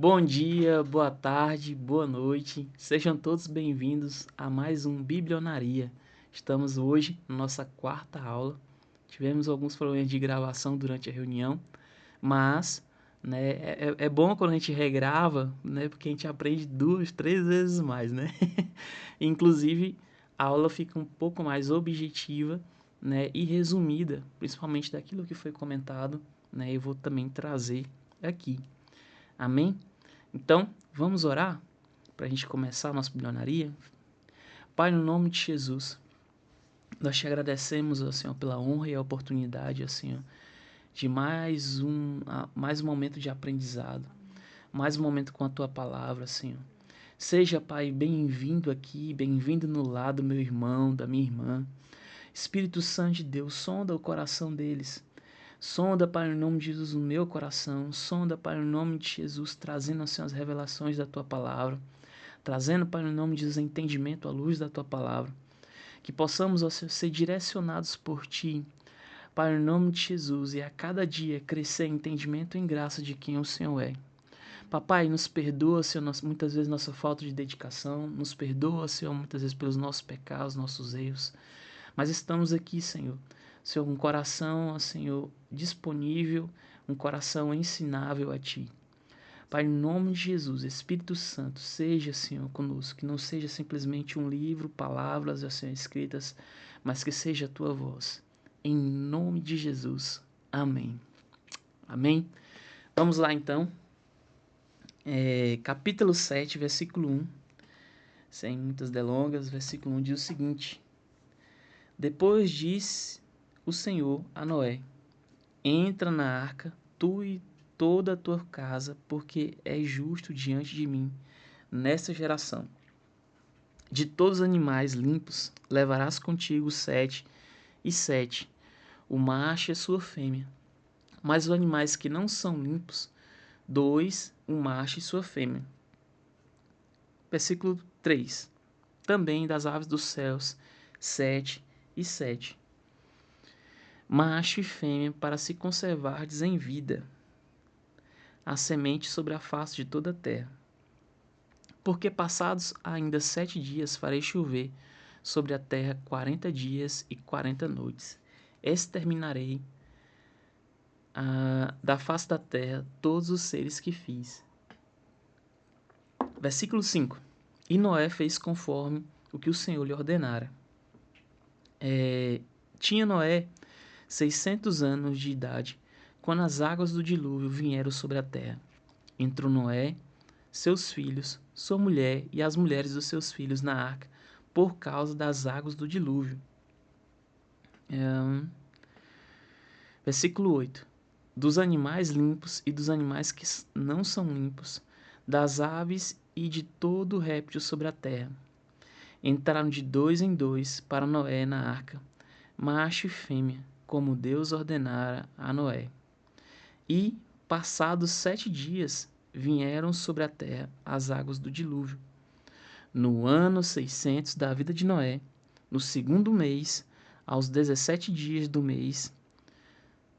Bom dia, boa tarde, boa noite. Sejam todos bem-vindos a mais um Biblionaria. Estamos hoje na nossa quarta aula. Tivemos alguns problemas de gravação durante a reunião, mas é bom quando a gente regrava, né, porque a gente aprende 2, 3 vezes mais, né? Inclusive, a aula fica um pouco mais objetiva, né, e resumida, principalmente daquilo que foi comentado, né? Eu vou também trazer aqui. Amém? Então, vamos orar para a gente começar a nossa bilionaria? Pai, no nome de Jesus, nós te agradecemos, ó Senhor, pela honra e a oportunidade, ó Senhor, de mais um momento de aprendizado, mais um momento com a Tua palavra, Senhor. Seja, Pai, bem-vindo aqui, bem-vindo no lado, meu irmão, da minha irmã. Espírito Santo de Deus, sonda o coração deles. Sonda, Pai, no nome de Jesus, o meu coração. Sonda, Pai, no nome de Jesus, trazendo, Senhor, as revelações da Tua palavra. Trazendo, Pai, no nome de Jesus, entendimento à luz da Tua palavra. Que possamos, ó Senhor, ser direcionados por Ti, Pai, no nome de Jesus, e a cada dia crescer em entendimento e em graça de quem o Senhor é. Papai, nos perdoa, Senhor, muitas vezes nossa falta de dedicação, nos perdoa, Senhor, muitas vezes pelos nossos pecados, nossos erros, mas estamos aqui, Senhor, Senhor, um coração, Senhor, disponível, um coração ensinável a Ti. Pai, em nome de Jesus, Espírito Santo, seja, Senhor, conosco, que não seja simplesmente um livro, palavras, Senhor, escritas, mas que seja a Tua voz. Em nome de Jesus. Amém. Amém? Vamos lá, então. Capítulo 7, versículo 1. Sem muitas delongas, versículo 1 diz o seguinte: Depois disse o Senhor a Noé: Entra na arca, tu e toda a tua casa, porque é justo diante de mim nesta geração. De todos os animais limpos levarás contigo 7 e 7, o macho e a sua fêmea. Mas os animais que não são limpos, 2, o macho e sua fêmea. Versículo 3. Também das aves dos céus, 7 e 7, macho e fêmea, para se conservardes em vida, a semente sobre a face de toda a terra. Porque passados ainda 7 dias farei chover sobre a terra 40 dias e 40 noites. Exterminarei da face da terra todos os seres que fiz. Versículo 5. E Noé fez conforme o que o Senhor lhe ordenara. Tinha Noé 600 anos de idade quando as águas do dilúvio vieram sobre a terra. Entrou Noé, seus filhos, sua mulher e as mulheres dos seus filhos na arca, por causa das águas do dilúvio. Versículo 8. Dos animais limpos e dos animais que não são limpos, das aves e de todo réptil sobre a terra. Entraram de 2 em 2 para Noé na arca, macho e fêmea, como Deus ordenara a Noé. E, passados 7 dias, vieram sobre a terra as águas do dilúvio. No ano 600 da vida de Noé, no segundo mês, aos 17 dias do mês,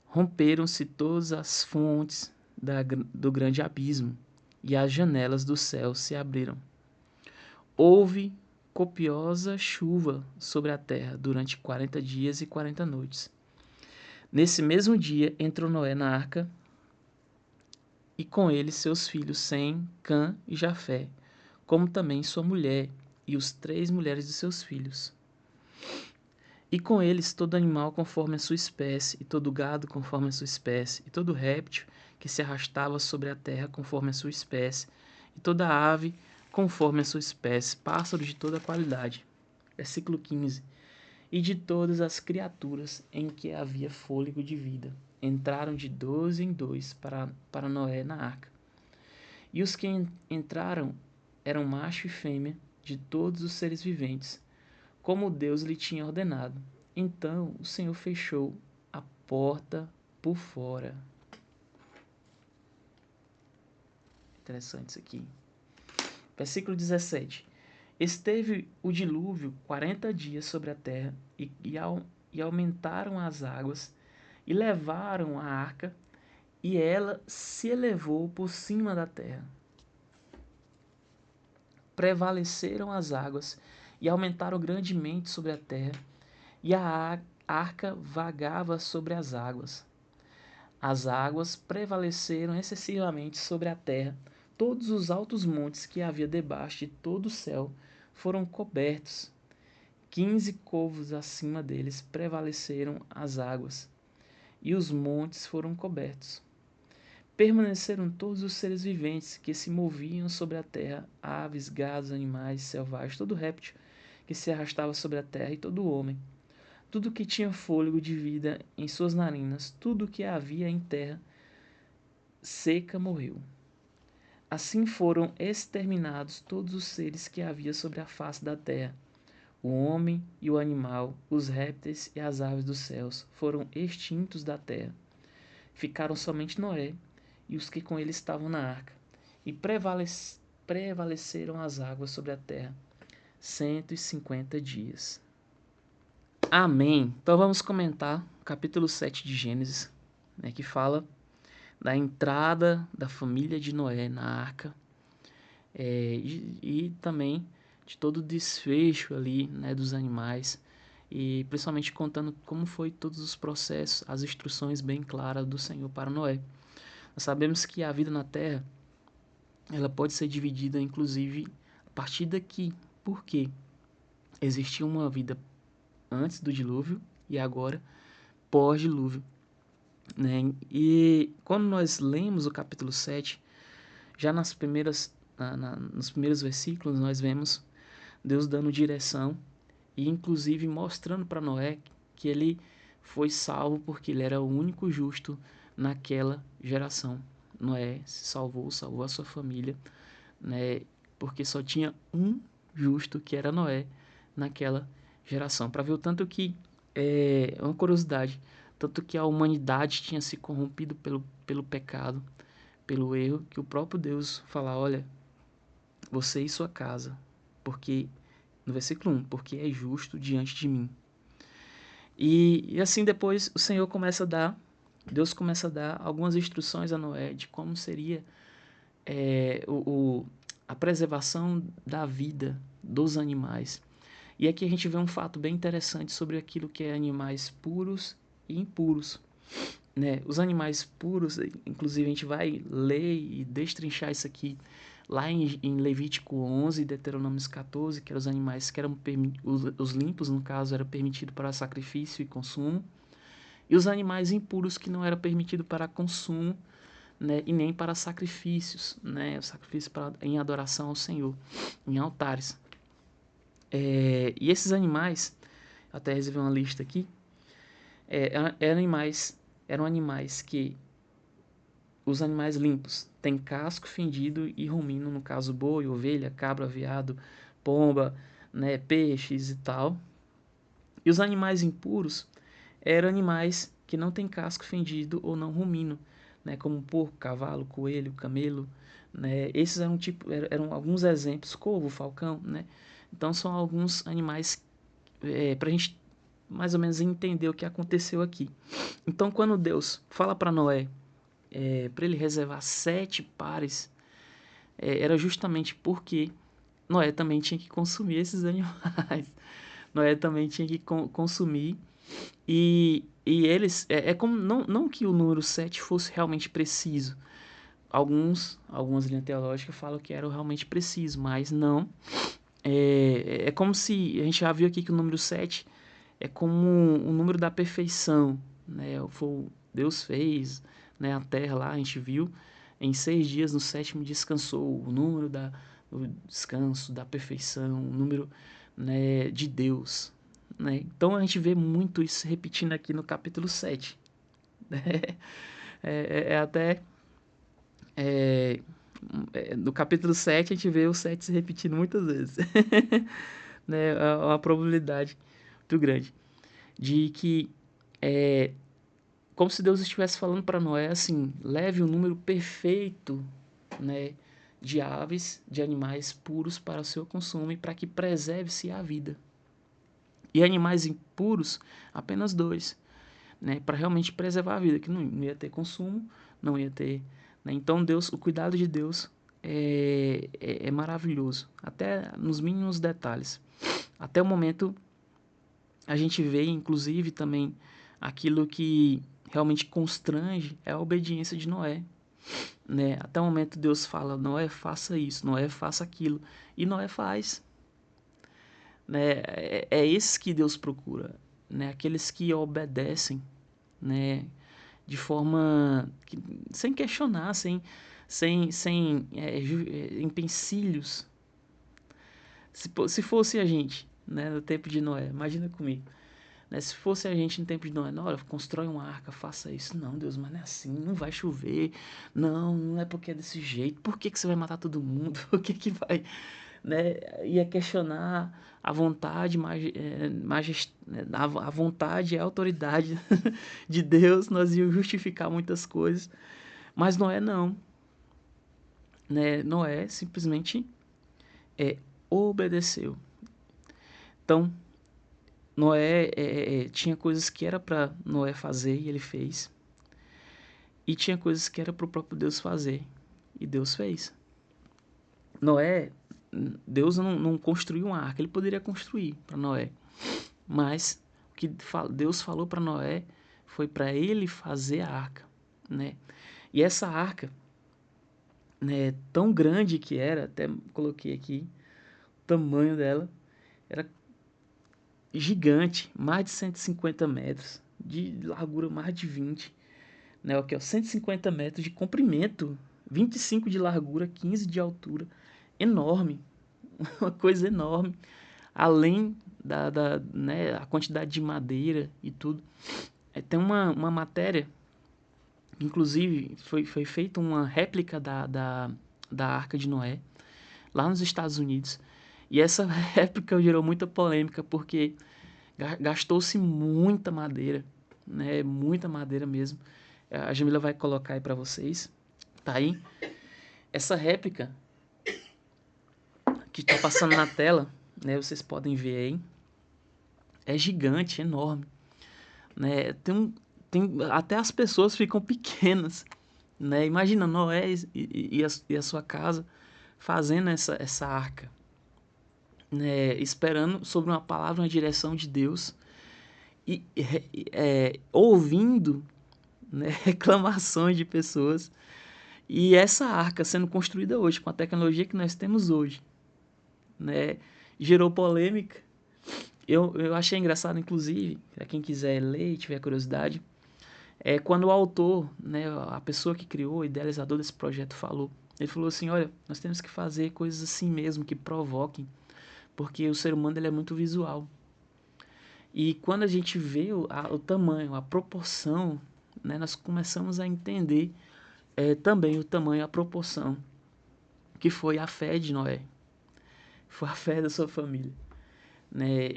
romperam-se todas as fontes do grande abismo, e as janelas do céu se abriram. Houve copiosa chuva sobre a terra durante 40 dias e 40 noites. Nesse mesmo dia entrou Noé na arca, e com ele seus filhos Sem, Cã e Jafé, como também sua mulher e os 3 mulheres de seus filhos. E com eles todo animal conforme a sua espécie, e todo gado conforme a sua espécie, e todo réptil que se arrastava sobre a terra conforme a sua espécie, e toda ave conforme a sua espécie, pássaros de toda qualidade. Versículo 15. E de todas as criaturas em que havia fôlego de vida, entraram de 2 em 2 para Noé na arca. E os que entraram eram macho e fêmea de todos os seres viventes, como Deus lhe tinha ordenado. Então o Senhor fechou a porta por fora. Interessante isso aqui. Versículo 17. Esteve o dilúvio 40 dias sobre a terra, e aumentaram as águas, e levaram a arca, e ela se elevou por cima da terra. prevaleceram as águas e aumentaram grandemente sobre a terra, e a arca vagava sobre as águas. As águas prevaleceram excessivamente sobre a terra. Todos os altos montes que havia debaixo de todo o céu foram cobertos. 15 covos acima deles prevaleceram as águas, e os montes foram cobertos. Permaneceram todos os seres viventes que se moviam sobre a terra, aves, gados, animais selvagens, todo réptil que se arrastava sobre a terra e todo homem. Tudo que tinha fôlego de vida em suas narinas, tudo que havia em terra seca morreu. Assim foram exterminados todos os seres que havia sobre a face da terra. O homem e o animal, os répteis e as aves dos céus foram extintos da terra. Ficaram somente Noé e os que com ele estavam na arca, e prevaleceram as águas sobre a terra 150 dias. Amém. Então vamos comentar o capítulo 7 de Gênesis, né, que fala da entrada da família de Noé na arca, e também de todo o desfecho ali, né, dos animais, e principalmente contando como foi todos os processos, as instruções bem claras do Senhor para Noé. Nós sabemos que a vida na Terra, ela pode ser dividida, inclusive, a partir daqui. Por quê? Existia uma vida antes do dilúvio e agora pós-dilúvio, né? E quando nós lemos o capítulo 7, já nos primeiros versículos, nós vemos Deus dando direção e inclusive mostrando para Noé que ele foi salvo porque ele era o único justo naquela geração. Noé se salvou a sua família, né? Porque só tinha um justo, que era Noé, naquela geração. Para ver o tanto que, é uma curiosidade, tanto que a humanidade tinha se corrompido pelo pecado, pelo erro, que o próprio Deus fala: olha, você e sua casa, porque, no versículo 1, porque é justo diante de mim. E assim depois o Senhor começa a dar, Deus começa a dar algumas instruções a Noé de como seria a preservação da vida dos animais. E aqui a gente vê um fato bem interessante sobre aquilo que é animais puros e impuros, né? Os animais puros, inclusive a gente vai ler e destrinchar isso aqui lá em Levítico 11, Deuteronômio 14, que eram os animais que eram os limpos, no caso, era permitido para sacrifício e consumo, e os animais impuros que não era permitido para consumo, né, e nem para sacrifícios, né, o sacrifício em adoração ao Senhor, em altares. E esses animais, até reservei uma lista aqui, eram animais que os animais limpos têm casco fendido e rumino, no caso boi, ovelha, cabra, veado, pomba, né, peixes e tal. E os animais impuros eram animais que não têm casco fendido ou não rumino, né, como porco, cavalo, coelho, camelo, né. Esses eram alguns exemplos, corvo, falcão, né. Então são alguns animais para a gente mais ou menos entender o que aconteceu aqui. Então quando Deus fala para Noé para ele reservar 7 pares, era justamente porque Noé também tinha que consumir esses animais. Noé também tinha que consumir. E eles. É como. Não que o número 7 fosse realmente preciso. Algumas linhas teológicas falam que era realmente preciso, mas não. É como se. A gente já viu aqui que o número 7 é como o número da perfeição, né? Deus fez, né, a terra lá, a gente viu. Em 6 dias, no 7º descansou. O número do descanso, da perfeição, o número, né, de Deus, né? Então a gente vê muito isso repetindo aqui no capítulo 7. Né? Até. No capítulo 7 a gente vê o 7 se repetindo muitas vezes. Né? É uma probabilidade muito grande de que como se Deus estivesse falando para Noé assim: leve o número perfeito, né, de aves, de animais puros para o seu consumo e para que preserve-se a vida. E animais impuros, apenas 2, né, para realmente preservar a vida, que não ia ter consumo, não ia ter. Né? Então o cuidado de Deus é maravilhoso, até nos mínimos detalhes. Até o momento a gente vê, inclusive, também aquilo que realmente constrange é a obediência de Noé, né? Até o momento Deus fala, Noé, faça isso, Noé, faça aquilo, e Noé faz, né? É esses que Deus procura, né? Aqueles que obedecem, né? De forma sem questionar, sem empecilhos. Se fosse a gente, né, no tempo de Noé, imagina comigo, né, se fosse a gente no tempo de Noé, não, olha, constrói uma arca, faça isso. Não, Deus, mas não é assim, não vai chover. Não, não é porque é desse jeito. Por que que você vai matar todo mundo? O que que vai, né? Ia questionar a vontade, a vontade e a autoridade de Deus, nós íamos justificar muitas coisas, mas Noé não, né? Noé simplesmente obedeceu. Então, Noé tinha coisas que era para Noé fazer e ele fez, e tinha coisas que era para o próprio Deus fazer e Deus fez. Noé, Deus não construiu uma arca, ele poderia construir para Noé, mas o que Deus falou para Noé foi para ele fazer a arca, né? E essa arca, né, tão grande que era, até coloquei aqui o tamanho dela, era gigante, mais de 150 metros, de largura mais de 20, né, aqui, ó, 150 metros de comprimento, 25 de largura, 15 de altura, enorme, uma coisa enorme, além né, a quantidade de madeira e tudo. Tem uma matéria, inclusive foi feita uma réplica da Arca de Noé, lá nos Estados Unidos. E essa réplica gerou muita polêmica, porque gastou-se muita madeira, né? Muita madeira mesmo. A Jamila vai colocar aí para vocês. Tá aí. Essa réplica que tá passando na tela, né? Vocês podem ver aí. É gigante, enorme, né? Até as pessoas ficam pequenas, né? Imagina Noé e a sua casa fazendo essa arca, né, esperando sobre uma palavra, uma direção de Deus e ouvindo, né, reclamações de pessoas, e essa arca sendo construída hoje com a tecnologia que nós temos hoje, né, gerou polêmica. Eu achei engraçado, inclusive, para quem quiser ler e tiver curiosidade, quando o autor, né, a pessoa que criou, o idealizador desse projeto falou, ele falou assim, olha, nós temos que fazer coisas assim mesmo, que provoquem, porque o ser humano ele é muito visual. E quando a gente vê o tamanho, a proporção, né, nós começamos a entender também o tamanho, a proporção, que foi a fé de Noé, foi a fé da sua família, né?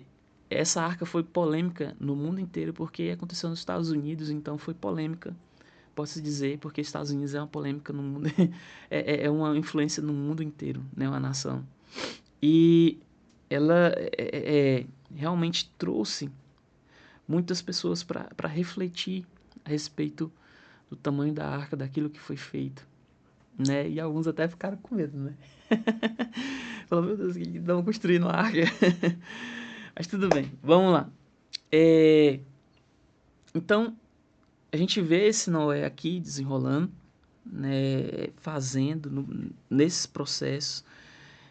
Essa arca foi polêmica no mundo inteiro porque aconteceu nos Estados Unidos, então foi polêmica, posso dizer, porque Estados Unidos é uma polêmica no mundo, é uma influência no mundo inteiro, né, uma nação. E ela realmente trouxe muitas pessoas para refletir a respeito do tamanho da arca, daquilo que foi feito, né? E alguns até ficaram com medo, né? Falaram, meu Deus, que estão construindo uma arca. Mas tudo bem, vamos lá. Então, a gente vê esse Noé aqui desenrolando, né? Fazendo nesses processos.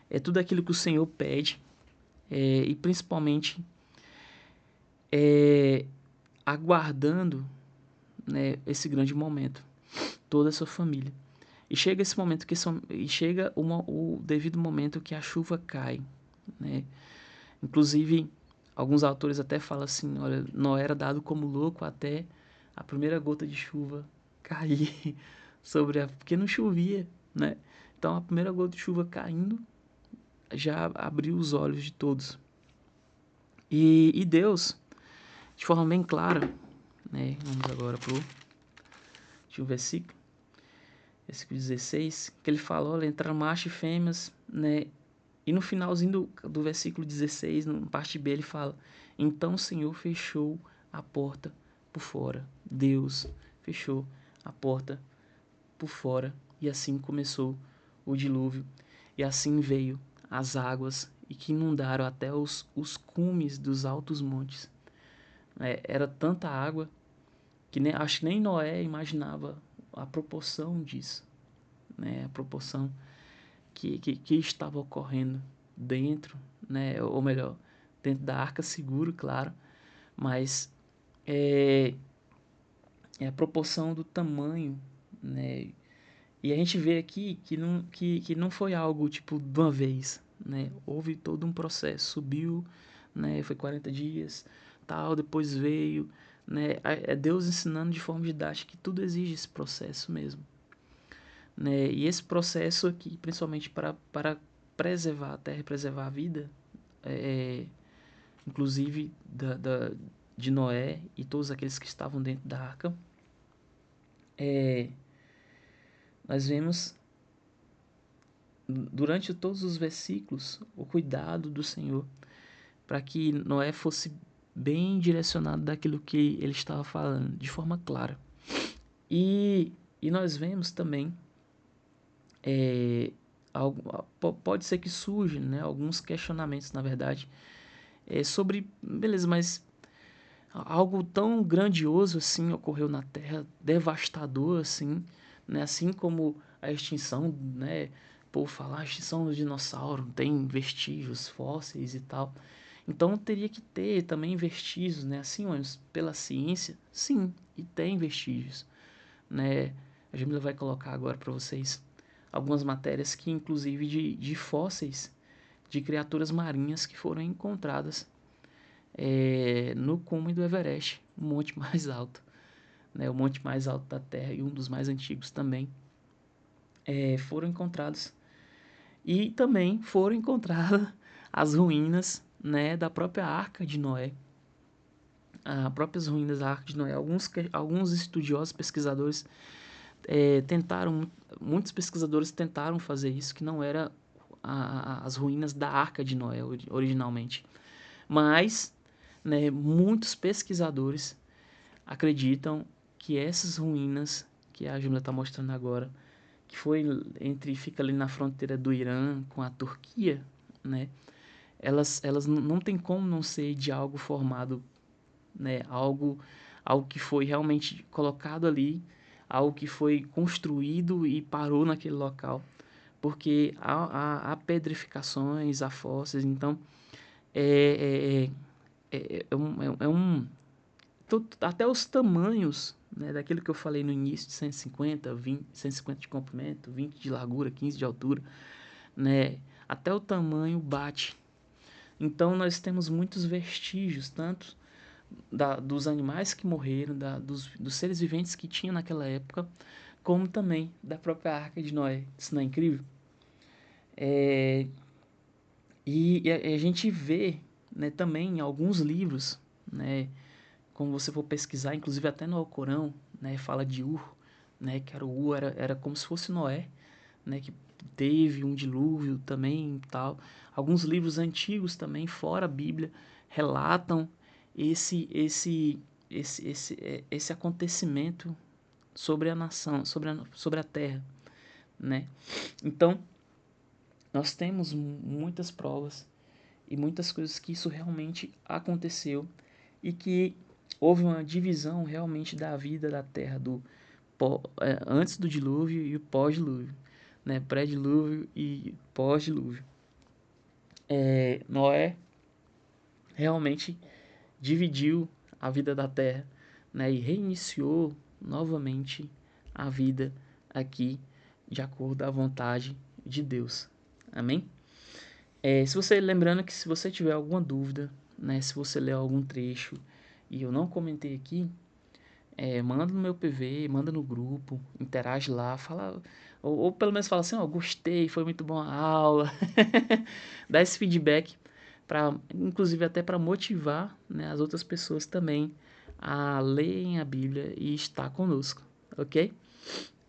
É tudo aquilo que o Senhor pede. E principalmente aguardando, né, esse grande momento, toda a sua família. E chega esse momento o devido momento que a chuva cai, né? Inclusive, alguns autores até falam assim, olha, Noé era dado como louco até a primeira gota de chuva cair porque não chovia, né? Então a primeira gota de chuva caindo já abriu os olhos de todos. E Deus, de forma bem clara, né? Vamos agora pro versículo 16, que ele fala, olha, entraram macho e fêmeas, né? E no finalzinho do versículo 16, na parte B, ele fala, então o Senhor fechou a porta por fora. Deus fechou a porta por fora. E assim começou o dilúvio, e assim veio as águas e que inundaram até os cumes dos altos montes. Era tanta água que acho que nem Noé imaginava a proporção disso, né? A proporção que estava ocorrendo dentro, né? Ou melhor, dentro da arca seguro, claro, mas é, é a proporção do tamanho, né? E a gente vê aqui que não foi algo tipo de uma vez, né? Houve todo um processo, subiu, né? Foi 40 dias, tal, depois veio, né? É Deus ensinando de forma didática que tudo exige esse processo mesmo, né? E esse processo aqui, principalmente para preservar a terra e preservar a vida, é, inclusive de Noé e todos aqueles que estavam dentro da arca, nós vemos durante todos os versículos o cuidado do Senhor para que Noé fosse bem direcionado daquilo que ele estava falando, de forma clara. E nós vemos também, pode ser que surjam, né, alguns questionamentos, na verdade, sobre, beleza, mas algo tão grandioso assim ocorreu na Terra, devastador assim, né? Assim como a extinção, né? Por falar a extinção do dinossauro, tem vestígios fósseis e tal. Então teria que ter também vestígios, né? Assim, mas pela ciência, sim, e tem vestígios, né? A Jamila vai colocar agora para vocês algumas matérias que, inclusive, de fósseis de criaturas marinhas que foram encontradas no cume do Everest, o monte mais alto, né, o monte mais alto da Terra e um dos mais antigos também, foram encontrados. E também foram encontradas as ruínas, né, da própria Arca de Noé, as próprias ruínas da Arca de Noé. Alguns estudiosos, pesquisadores, muitos pesquisadores tentaram fazer isso, que não era as ruínas da Arca de Noé originalmente. Mas, né, muitos pesquisadores acreditam que essas ruínas que a Júlia está mostrando agora, que fica ali na fronteira do Irã com a Turquia, né? Elas não tem como não ser de algo formado, né? Algo que foi realmente colocado ali, algo que foi construído e parou naquele local, porque há pedrificações, há fósseis, então é, é, é, é um, é um até os tamanhos, né, daquilo que eu falei no início, de 150, 20, 150 de comprimento, 20 de largura, 15 de altura, né, até o tamanho bate. Então nós temos muitos vestígios, tanto dos animais que morreram, dos seres viventes que tinha naquela época, como também da própria Arca de Noé. Isso não é incrível? É, e a gente vê, né, também em alguns livros, né, como você for pesquisar, inclusive até no Alcorão, né, fala de Ur, né, que era o Ur, era como se fosse Noé, né, que teve um dilúvio também e tal. Alguns livros antigos também, fora a Bíblia, relatam esse acontecimento sobre a nação, sobre a terra, né? Então, nós temos muitas provas e muitas coisas que isso realmente aconteceu e que houve uma divisão realmente da vida da Terra antes do dilúvio e o pós-dilúvio, né? Pré-dilúvio e pós-dilúvio. Noé realmente dividiu a vida da Terra, né? E reiniciou novamente a vida aqui de acordo à vontade de Deus. Amém? Lembrando que se você tiver alguma dúvida, né, se você ler algum trecho e eu não comentei aqui, manda no meu PV, manda no grupo, interage lá, fala, ou pelo menos fala assim, ó, gostei, foi muito boa a aula, dá esse feedback, inclusive até para motivar, né, as outras pessoas também a lerem a Bíblia e estar conosco, ok?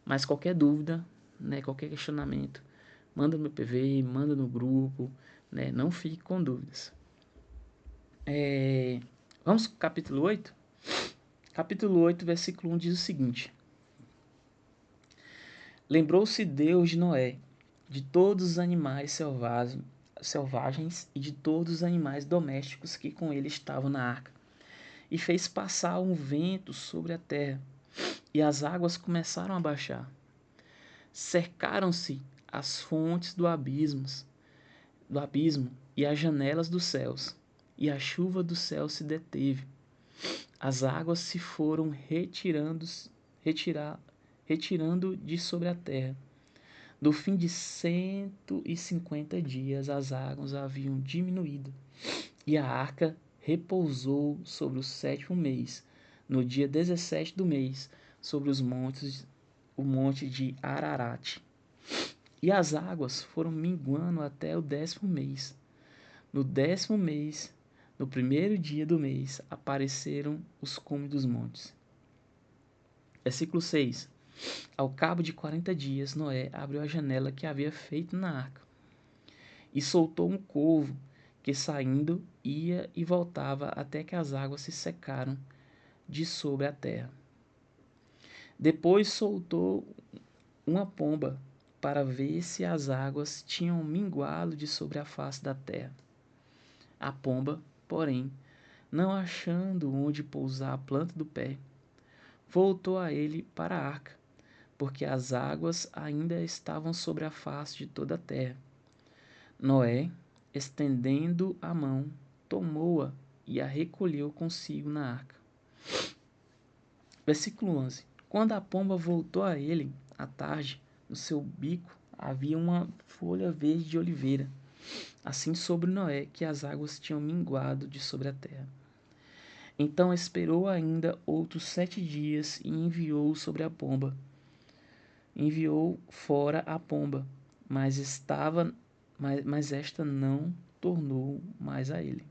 Mas qualquer dúvida, né, qualquer questionamento, manda no meu PV, manda no grupo, né, não fique com dúvidas. Vamos para o capítulo 8? Capítulo 8, versículo 1 diz o seguinte: Lembrou-se Deus de Noé de todos os animais selvagens e de todos os animais domésticos que com ele estavam na arca, e fez passar um vento sobre a terra, e as águas começaram a baixar. Cercaram-se as fontes do abismo e as janelas dos céus, e a chuva do céu se deteve. As águas se foram retirando de sobre a terra. Do fim de 150 dias as águas haviam diminuído, e a arca repousou sobre o 7º mês, no dia 17 do mês, sobre o monte de Ararat. E as águas foram minguando até o 10º mês. No 10º mês, no primeiro dia do mês, apareceram os cumes dos montes. Versículo 6. Ao cabo de 40 dias, Noé abriu a janela que havia feito na arca e soltou um corvo que, saindo, ia e voltava até que as águas se secaram de sobre a terra. Depois soltou uma pomba para ver se as águas tinham minguado de sobre a face da terra. A pomba, porém, não achando onde pousar a planta do pé, voltou a ele para a arca, porque as águas ainda estavam sobre a face de toda a terra. Noé, estendendo a mão, tomou-a e a recolheu consigo na arca. Versículo 11. Quando a pomba voltou a ele, à tarde, no seu bico havia uma folha verde de oliveira, assim sobre Noé, que as águas tinham minguado de sobre a terra. Então esperou ainda outros 7 dias e enviou sobre a pomba. Enviou fora a pomba, mas esta não tornou mais a ele.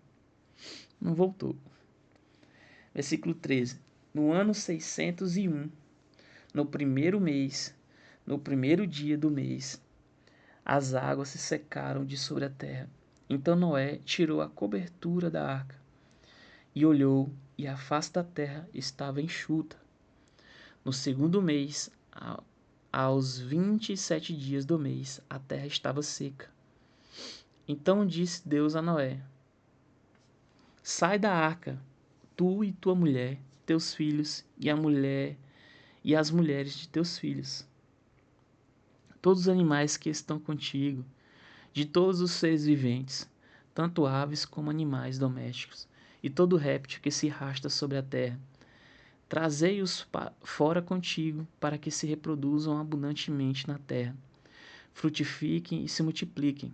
Não voltou. Versículo 13. No ano 601, no primeiro mês, no primeiro dia do mês, as águas se secaram de sobre a terra. Então Noé tirou a cobertura da arca e olhou, e a face da terra estava enxuta. No segundo mês, aos 27 dias do mês, a terra estava seca. Então disse Deus a Noé: Sai da arca, tu e tua mulher, teus filhos e as mulheres de teus filhos, todos os animais que estão contigo, de todos os seres viventes, tanto aves como animais domésticos, e todo réptil que se arrasta sobre a terra. Trazei-os fora contigo, para que se reproduzam abundantemente na terra, frutifiquem e se multipliquem.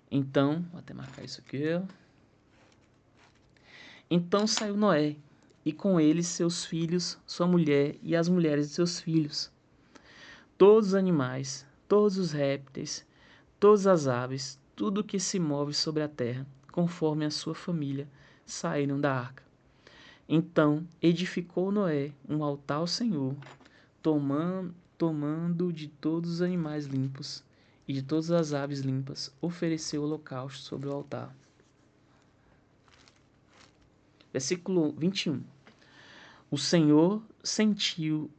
Então, vou até marcar isso aqui. Então saiu Noé, e com ele seus filhos, sua mulher e as mulheres de seus filhos, todos os animais, todos os répteis, todas as aves, tudo que se move sobre a terra, conforme a sua família, saíram da arca. Então edificou Noé um altar ao Senhor, tomando de todos os animais limpos e de todas as aves limpas, ofereceu holocausto sobre o altar. Versículo 21. O Senhor sentiu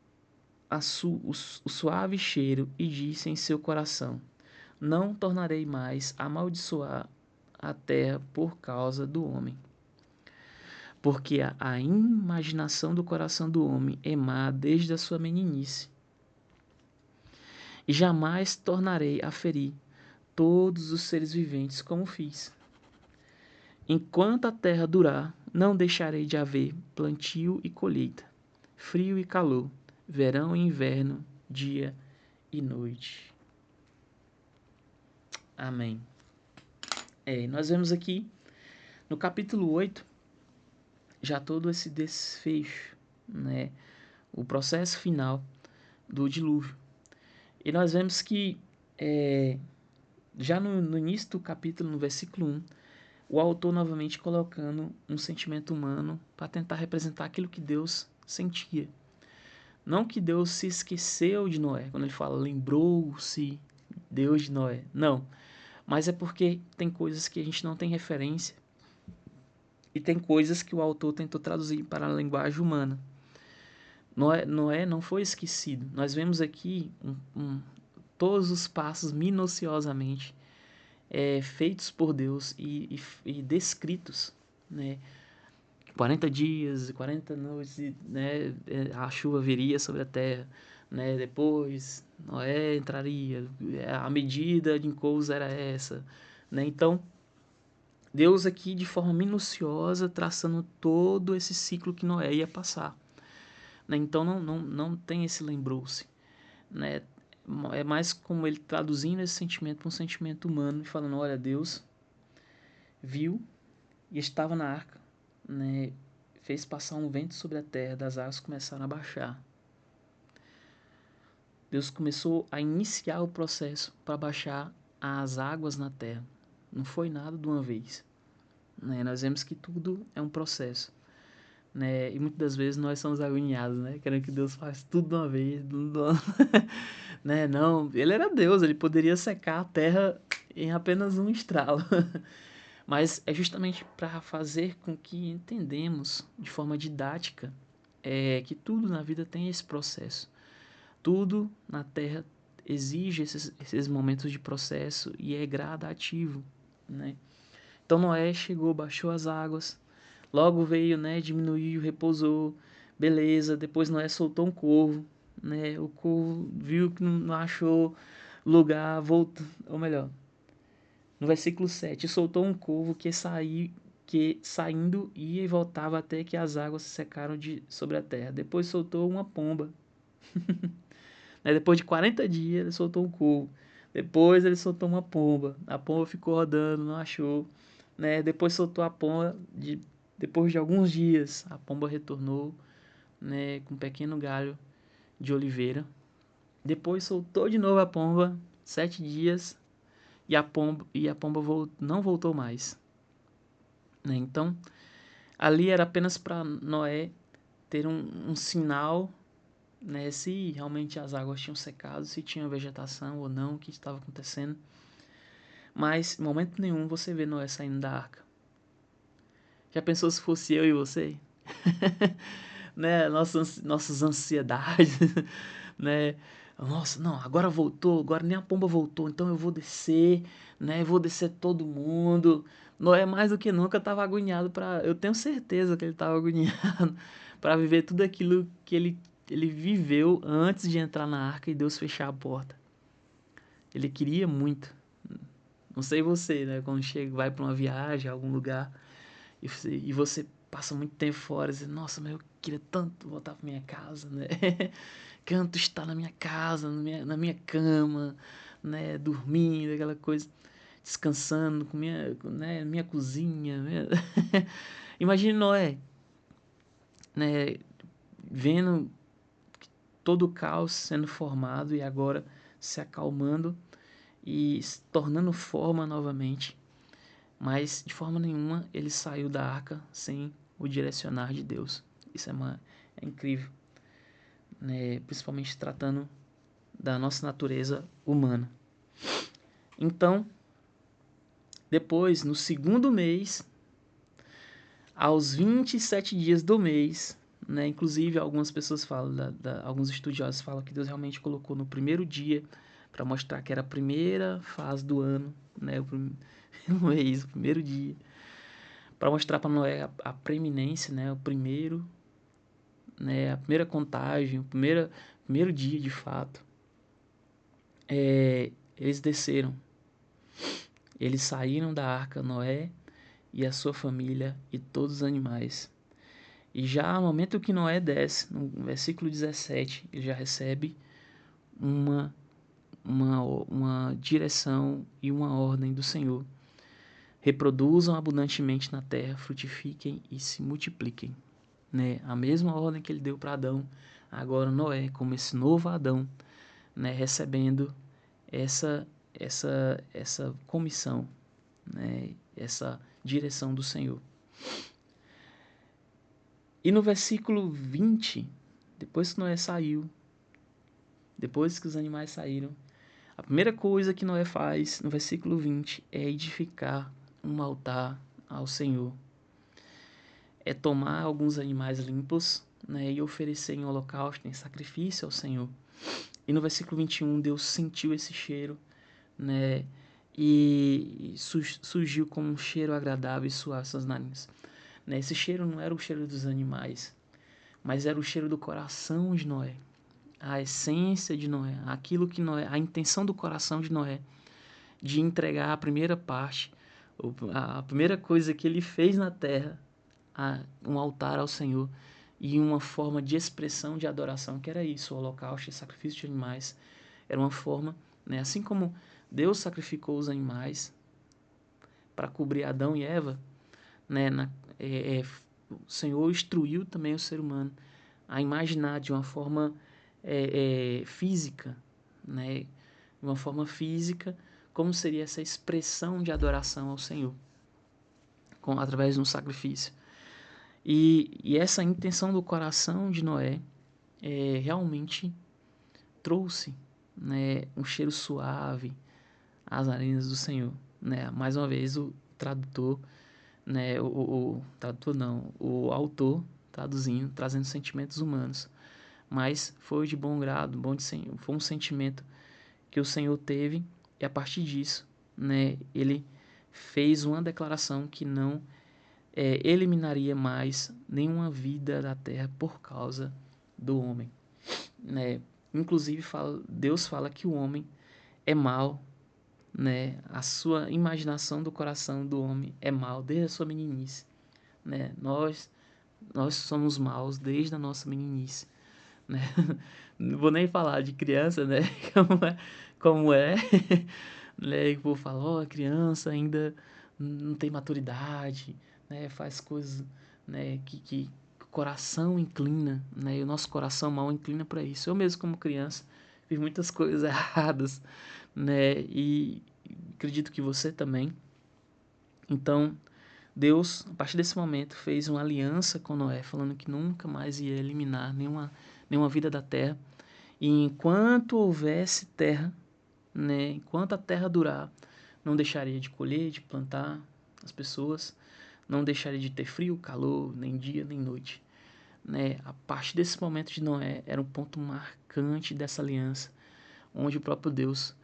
o suave cheiro e disse em seu coração: Não tornarei mais a amaldiçoar a terra por causa do homem. Porque a imaginação do coração do homem é má desde a sua meninice. E jamais tornarei a ferir todos os seres viventes como fiz. Enquanto a terra durar, não deixarei de haver plantio e colheita, frio e calor, verão e inverno, dia e noite. Amém. Nós vemos aqui no capítulo 8 já todo esse desfecho, né? O processo final do dilúvio. E nós vemos que já no início do capítulo, no versículo 1, o autor novamente colocando um sentimento humano para tentar representar aquilo que Deus sentia. Não que Deus se esqueceu de Noé, quando ele fala lembrou-se Deus de Noé. Não. Mas é porque tem coisas que a gente não tem referência e tem coisas que o autor tentou traduzir para a linguagem humana. Noé não foi esquecido. Nós vemos aqui todos os passos minuciosamente feitos por Deus e descritos, né? 40 dias, 40 noites, né? A chuva viria sobre a terra, né? Depois Noé entraria, a medida de encouso era essa, né? Então, Deus aqui de forma minuciosa traçando todo esse ciclo que Noé ia passar, né? Então não tem esse lembrou-se, né? É mais como ele traduzindo esse sentimento para um sentimento humano e falando, olha, Deus viu e estava na arca, né? Fez passar um vento sobre a terra, das águas começaram a baixar. Deus começou a iniciar o processo para baixar as águas na terra. Não foi nada de uma vez, né? Nós vemos que tudo é um processo, né? E muitas das vezes nós somos agoniados, né? Querendo que Deus faça tudo de uma vez, né? Não, ele era Deus, ele poderia secar a terra em apenas um estralo. Mas é justamente para fazer com que entendemos de forma didática que tudo na vida tem esse processo. Tudo na Terra exige esses momentos de processo e é gradativo, né? Então Noé chegou, baixou as águas, logo veio, né, diminuiu, repousou, beleza. Depois Noé soltou um corvo, né? O corvo viu que não achou lugar, voltou, ou melhor, no versículo 7, soltou um corvo que saindo ia e voltava até que as águas se secaram sobre a terra. Depois soltou uma pomba. Né? Depois de 40 dias, ele soltou um corvo. Depois ele soltou uma pomba. A pomba ficou rodando, não achou. Né? Depois soltou a pomba. Depois de alguns dias, a pomba retornou, né, com um pequeno galho de oliveira. Depois soltou de novo a pomba, 7 dias, e a pomba não voltou mais, né? Então, ali era apenas para Noé ter um sinal, né, se realmente as águas tinham secado, se tinha vegetação ou não, o que estava acontecendo. Mas, em momento nenhum, você vê Noé saindo da arca. Já pensou se fosse eu e você? Né? Nossas ansiedades, né? Nossa, não, agora voltou, agora nem a pomba voltou, então eu vou descer, né? Vou descer todo mundo. Noé mais do que nunca estava agoniado para, eu tenho certeza que ele estava agoniado para viver tudo aquilo que ele viveu antes de entrar na arca e Deus fechar a porta. Ele queria muito. Não sei você, né? Quando chega, vai para uma viagem, a algum lugar e você passa muito tempo fora, e diz, nossa, mas eu queria tanto voltar para minha casa, né? Canto estar na minha casa, na minha cama, né? Dormindo, aquela coisa, descansando com minha cozinha. Imagine Noé, né? Vendo todo o caos sendo formado e agora se acalmando e se tornando forma novamente. Mas de forma nenhuma ele saiu da arca sem o direcionar de Deus. Isso é incrível, né? Principalmente tratando da nossa natureza humana. Então, depois, no segundo mês, aos 27 dias do mês, né? Inclusive algumas pessoas falam, alguns estudiosos falam que Deus realmente colocou no primeiro dia para mostrar que era a primeira fase do ano, né? O primeiro mês, o primeiro dia, para mostrar para Noé a preeminência, né? O primeiro, né? A primeira contagem, o primeiro dia de fato. Eles desceram, eles saíram da arca, Noé e a sua família e todos os animais. E já no momento que Noé desce, no versículo 17, ele já recebe uma, uma direção e uma ordem do Senhor. Reproduzam abundantemente na terra, frutifiquem e se multipliquem. Né? A mesma ordem que ele deu para Adão, agora Noé, como esse novo Adão, né? Recebendo essa comissão, né? Essa direção do Senhor. E no versículo 20, depois que Noé saiu, depois que os animais saíram, a primeira coisa que Noé faz no versículo 20 é edificar um altar ao Senhor. É tomar alguns animais limpos, né, e oferecer em holocausto, em sacrifício ao Senhor. E no versículo 21, Deus sentiu esse cheiro, né? E surgiu como um cheiro agradável e suave às suas narinas. Né? Esse cheiro não era o cheiro dos animais, mas era o cheiro do coração de Noé. A essência de Noé, aquilo que Noé, a intenção do coração de Noé de entregar a primeira parte, a primeira coisa que ele fez na terra, um altar ao Senhor e uma forma de expressão de adoração, que era isso, o holocausto e sacrifício de animais. Era uma forma, né, assim como Deus sacrificou os animais para cobrir Adão e Eva, né, o Senhor instruiu também o ser humano a imaginar de uma forma física, né, de uma forma física, como seria essa expressão de adoração ao Senhor, através de um sacrifício. E essa intenção do coração de Noé realmente trouxe, né, um cheiro suave às narinas do Senhor. Né? Mais uma vez, o tradutor, né, o tradutor não, o autor traduzindo, trazendo sentimentos humanos. Mas foi de bom grado, foi um sentimento que o Senhor teve, e a partir disso, né, ele fez uma declaração que não eliminaria mais nenhuma vida da terra por causa do homem. Né? Inclusive, Deus fala que o homem é mau, né? A sua imaginação do coração do homem é mau desde a sua meninice. Né? Nós somos maus desde a nossa meninice. Né? Não vou nem falar de criança, né? Como é. Né? O povo fala, ó, a criança ainda não tem maturidade, né? Faz coisas, né, que o coração inclina, né? E o nosso coração mal inclina para isso. Eu mesmo, como criança, fiz muitas coisas erradas, né? E acredito que você também. Então, Deus, a partir desse momento, fez uma aliança com Noé, falando que nunca mais ia eliminar nenhuma vida da terra. E enquanto houvesse terra, né, enquanto a terra durar, não deixaria de colher, de plantar as pessoas, não deixaria de ter frio, calor, nem dia, nem noite. Né? A partir desse momento de Noé, era um ponto marcante dessa aliança, onde o próprio Deus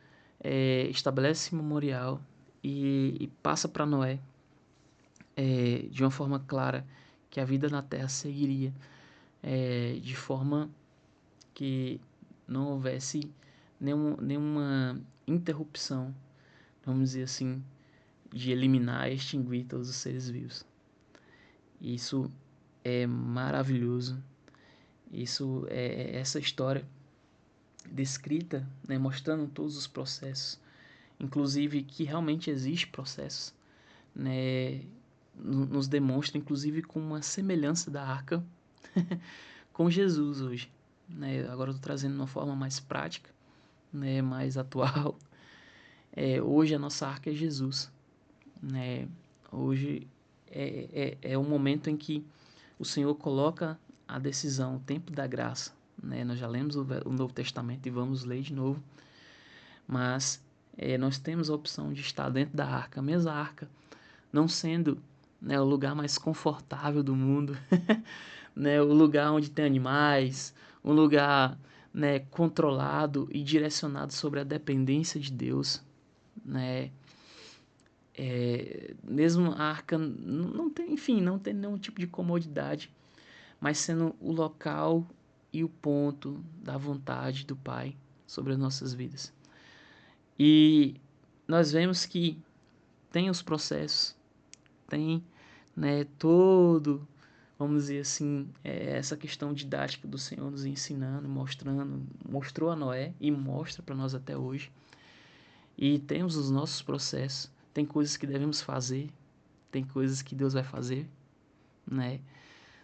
estabelece esse memorial e passa para Noé de uma forma clara que a vida na Terra seguiria de forma que não houvesse nenhuma interrupção, vamos dizer assim, de eliminar e extinguir todos os seres vivos. Isso é maravilhoso. Isso é essa história descrita, né, mostrando todos os processos, inclusive que realmente existe processos, né, nos demonstra, inclusive, com uma semelhança da arca com Jesus hoje. Né? Agora eu estou trazendo de uma forma mais prática, né, mais atual. Hoje a nossa arca é Jesus. Né? Hoje é o momento em que o Senhor coloca a decisão, o tempo da graça. Né? Nós já lemos o Novo Testamento e vamos ler de novo. Mas nós temos a opção de estar dentro da arca, a mesma arca, não sendo, né, o lugar mais confortável do mundo, né, o lugar onde tem animais, um lugar, né, controlado e direcionado sobre a dependência de Deus, né? Mesmo a arca não tem, enfim, não tem nenhum tipo de comodidade, mas sendo o local e o ponto da vontade do Pai sobre as nossas vidas. E nós vemos que tem os processos, tem, né, vamos dizer assim, essa questão didática do Senhor nos ensinando, mostrou a Noé e mostra para nós até hoje. E temos os nossos processos, tem coisas que devemos fazer, tem coisas que Deus vai fazer, né?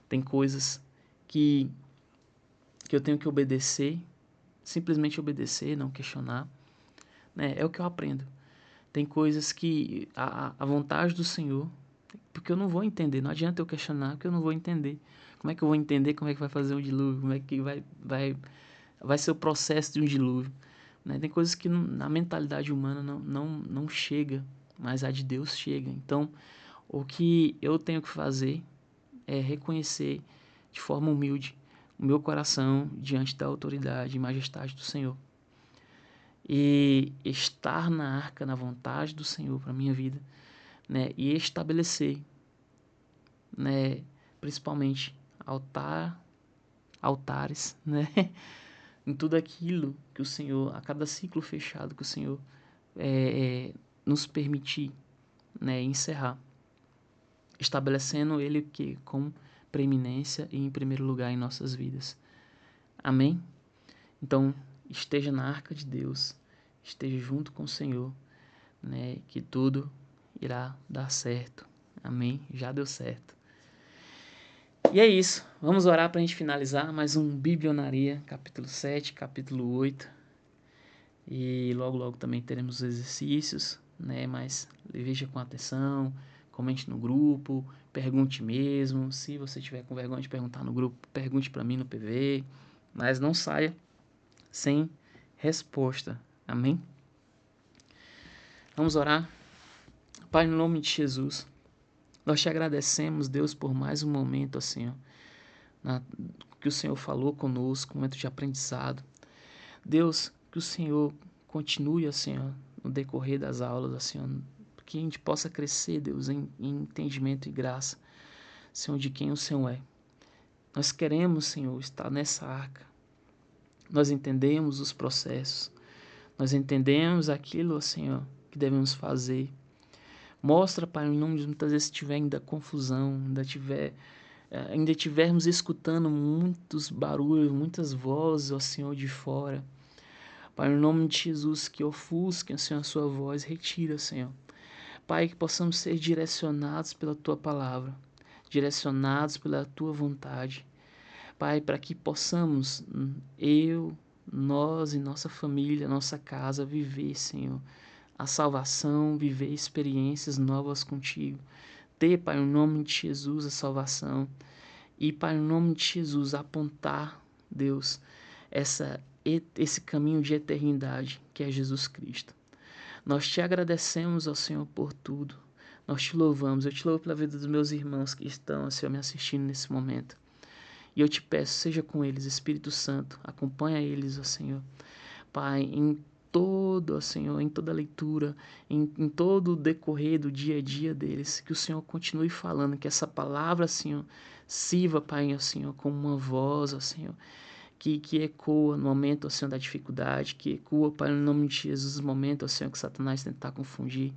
Tem coisas que eu tenho que obedecer, simplesmente obedecer, não questionar, né? É o que eu aprendo. Tem coisas que a vontade do Senhor, porque eu não vou entender, não adianta eu questionar, porque eu não vou entender. Como é que eu vou entender como é que vai fazer um dilúvio? Como é que vai ser o processo de um dilúvio? Né? Tem coisas que na mentalidade humana não chega, mas a de Deus chega. Então, o que eu tenho que fazer é reconhecer de forma humilde, o meu coração diante da autoridade e majestade do Senhor. E estar na arca, na vontade do Senhor para minha vida, né? E estabelecer, né? Principalmente altares, né? Em tudo aquilo que o Senhor, a cada ciclo fechado que o Senhor nos permitir, né? Encerrar, estabelecendo Ele que com preeminência e em primeiro lugar em nossas vidas. Amém? Então, esteja na arca de Deus, esteja junto com o Senhor, né? Que tudo irá dar certo. Amém? Já deu certo. E é isso. Vamos orar para a gente finalizar mais um Biblionaria, capítulo 7, capítulo 8. E logo também teremos os exercícios, né? Mas veja com atenção, comente no grupo, pergunte mesmo. Se você tiver com vergonha de perguntar no grupo, pergunte para mim no PV. Mas não saia sem resposta. Amém? Vamos orar. Pai, no nome de Jesus, nós te agradecemos, Deus, por mais um momento, Senhor, que o Senhor falou conosco, um momento de aprendizado. Deus, que o Senhor continue, Senhor, no decorrer das aulas, Senhor, que a gente possa crescer, Deus, em entendimento e graça, Senhor, de quem o Senhor é. Nós queremos, Senhor, estar nessa arca. Nós entendemos os processos, nós entendemos aquilo, Senhor, que devemos fazer. Mostra, Pai, em nome de muitas vezes se tiver ainda confusão, ainda estivermos escutando muitos barulhos, muitas vozes, ó Senhor, de fora. Pai, em nome de Jesus, que ofusquem, Senhor, a sua voz, retira, Senhor. Pai, que possamos ser direcionados pela Tua palavra, direcionados pela Tua vontade. Pai, para que possamos, nós e nossa família, nossa casa, viver, Senhor, a salvação, viver experiências novas contigo. Ter, Pai, em nome de Jesus, a salvação. E, Pai, em nome de Jesus, apontar, Deus, esse caminho de eternidade que é Jesus Cristo. Nós te agradecemos, ó Senhor, por tudo. Nós te louvamos. Eu te louvo pela vida dos meus irmãos que estão, Senhor, me assistindo nesse momento. E eu te peço, seja com eles, Espírito Santo. Acompanha eles, ó Senhor. Pai, em todo, Senhor, em toda a leitura, em todo o decorrer do dia a dia deles, que o Senhor continue falando, que essa palavra, Senhor, sirva, Pai, ó Senhor, como uma voz, ó Senhor, que ecoa no momento, ó Senhor, da dificuldade, que ecoa, Pai, no nome de Jesus, no momento, ó Senhor, que Satanás tentar confundir,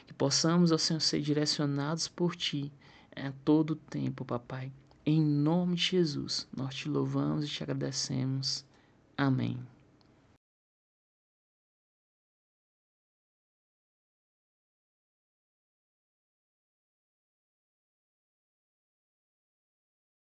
que possamos, ó Senhor, ser direcionados por Ti a todo o tempo, Papai. Em nome de Jesus, nós te louvamos e te agradecemos. Amém.